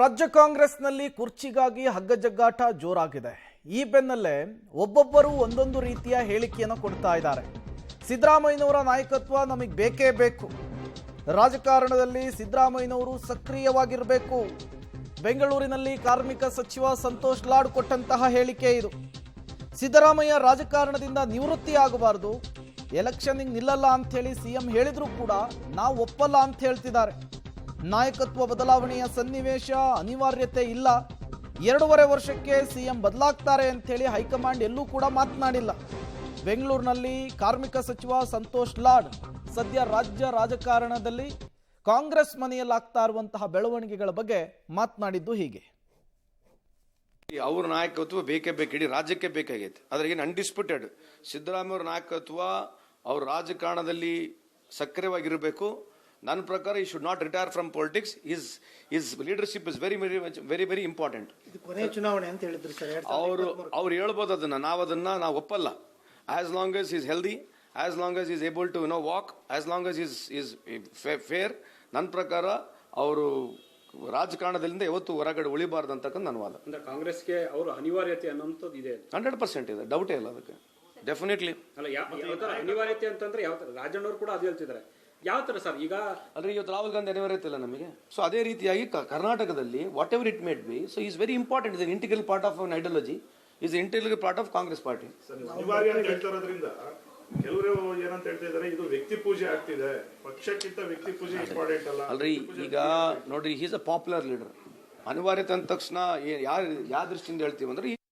ರಾಜ್ಯ ಕಾಂಗ್ರೆಸ್ನಲ್ಲಿ ಕುರ್ಚಿಗಾಗಿ ಹಗ್ಗಜಗ್ಗಾಟ ಜೋರಾಗಿದೆ. ಈ ಬೆನ್ನಲ್ಲೇ ಒಬ್ಬೊಬ್ಬರು ಒಂದೊಂದು ರೀತಿಯ ಹೇಳಿಕೆಯನ್ನು ಕೊಡ್ತಾ ಇದ್ದಾರೆ. ಸಿದ್ದರಾಮಯ್ಯನವರ ನಾಯಕತ್ವ ನಮಗೆ ಬೇಕೇ ಬೇಕು, ರಾಜಕಾರಣದಲ್ಲಿ ಸಿದ್ದರಾಮಯ್ಯನವರು ಸಕ್ರಿಯವಾಗಿರಬೇಕು. ಬೆಂಗಳೂರಿನಲ್ಲಿ ಕಾರ್ಮಿಕ ಸಚಿವ ಸಂತೋಷ್ ಲಾಡ್ ಕೊಟ್ಟಂತಹ ಹೇಳಿಕೆ ಇದು. ಸಿದ್ದರಾಮಯ್ಯ ರಾಜಕಾರಣದಿಂದ ನಿವೃತ್ತಿ ಆಗಬಾರದು, ಎಲೆಕ್ಷನ್ನಿಗೆ ನಿಲ್ಲಲ್ಲ ಅಂತ ಹೇಳಿ ಸಿಎಂ ಹೇಳಿದ್ರು ಕೂಡ ನಾವು ಒಪ್ಪಲ್ಲ ಅಂತ ಹೇಳ್ತಿದ್ದಾರೆ. ನಾಯಕತ್ವ ಬದಲಾವಣೆಯ ಸನ್ನಿವೇಶ ಅನಿವಾರ್ಯತೆ ಇಲ್ಲ, 2.5 ವರ್ಷಕ್ಕೆ ಸಿಎಂ ಬದಲಾಗ್ತಾರೆ ಅಂತ ಹೇಳಿ ಹೈಕಮಾಂಡ್ ಎಲ್ಲೂ ಕೂಡ ಮಾತನಾಡಿಲ್ಲ. ಬೆಂಗಳೂರಿನಲ್ಲಿ ಕಾರ್ಮಿಕ ಸಚಿವ ಸಂತೋಷ್ ಲಾಡ್ ಸದ್ಯ ರಾಜ್ಯ ರಾಜಕಾರಣದಲ್ಲಿ ಕಾಂಗ್ರೆಸ್ ಮನೆಯಲ್ಲಾಗ್ತಾ ಇರುವಂತಹ ಬೆಳವಣಿಗೆಗಳ ಬಗ್ಗೆ ಮಾತನಾಡಿದ್ದು ಹೀಗೆ. ಅವ್ರ ನಾಯಕತ್ವ ಬೇಕೇ ಬೇಕು, ಇಡೀ ರಾಜ್ಯಕ್ಕೆ ಬೇಕಾಗೈತೆ. ಅದ್ರಾಗ ಅನ್ಡಿಸ್ಪ್ಯೂಟೆಡ್ ಸಿದ್ದರಾಮಯ್ಯ ಅವ್ರ ನಾಯಕತ್ವ ಅವ್ರ ರಾಜಕಾರಣದಲ್ಲಿ ಸಕ್ರಿಯವಾಗಿರಬೇಕು. ನನ್ನ ಪ್ರಕಾರ ಈ should not retire from politics. Is leadership is very important. ಕೊನೆಯ ಚುನಾವಣೆ ಅಂತ ಹೇಳಿದ್ರು ಸರ್. ಅವ್ರು ಹೇಳ್ಬೋದು ಅದನ್ನ, ನಾವು ಒಪ್ಪಲ್ಲ. As long as is healthy, as long as is able to walk, as long as is fair. ನನ್ನ ಪ್ರಕಾರ ಅವರು ರಾಜಕಾರಣದಿಂದ ಯಾವತ್ತು ಹೊರಗಡೆ ಉಳಿಬಾರ್ದು ಅಂತಕ್ಕಂಥ ನನ್ನ ವಾದ. ಕಾಂಗ್ರೆಸ್ಗೆ ಅವರು ಅನಿವಾರ್ಯತೆ ಅನ್ನೋಂಥದ್ದು ಇದೆ. 100% ಇದೆ, ಡೌಟೇ ಇಲ್ಲ ಅದಕ್ಕೆ. ಡೆಫಿನೆಟ್ಲಿ ಅಲ್ಲ, ಯಾವ ತರ ಅನಿವಾರ್ಯತೆ ಅಂತಂದ್ರೆ ಯಾವ ತರ ರಾಜಣ್ಣವ್ರು ಕೂಡ ಅದು ಹೇಳ್ತಿದ್ದಾರೆ. ಯಾವ ತರ ಸರ್? ಈಗ ಅಂದ್ರೆ ಇವತ್ತು ರಾಹುಲ್ ಗಾಂಧಿ ಅನಿವಾರ್ಯತೆ ಇಲ್ಲ ನಮಗೆ. ಸೊ ಅದೇ ರೀತಿಯಾಗಿ ಕರ್ನಾಟಕದಲ್ಲಿ what ever it made B, so is very important. Is integral part of an ideology, is integral part of Congress party. ಅನಿವಾರ್ಯ ಅಂತ ಹೇಳ್ತಾ ಇರೋದ್ರಿಂದ ಕೆಲವರು ಏನಂತ ಹೇಳ್ತಾ ಇದಾರೆ, ಇದು ವ್ಯಕ್ತಿ ಪೂಜೆ ಆಗ್ತಿದೆ, ಪಕ್ಷಕ್ಕಿಂತ ವ್ಯಕ್ತಿ ಪೂಜೆ ಇಂಪಾರ್ಟೆಂಟ್ ಅಲ್ಲ. ಅಲ್ರಿ, ಈಗ ನೋಡ್ರಿ, ಈಸ್ ಅ ಪಾಪ್ಯುಲರ್ ಲೀಡರ್. ಅನಿವಾರ್ಯತೆ ಅಂದ ತಕ್ಷಣ ಯಾವ ದೃಷ್ಟಿಯಿಂದ ಹೇಳ್ತೀವಿ ಅಂದ್ರೆ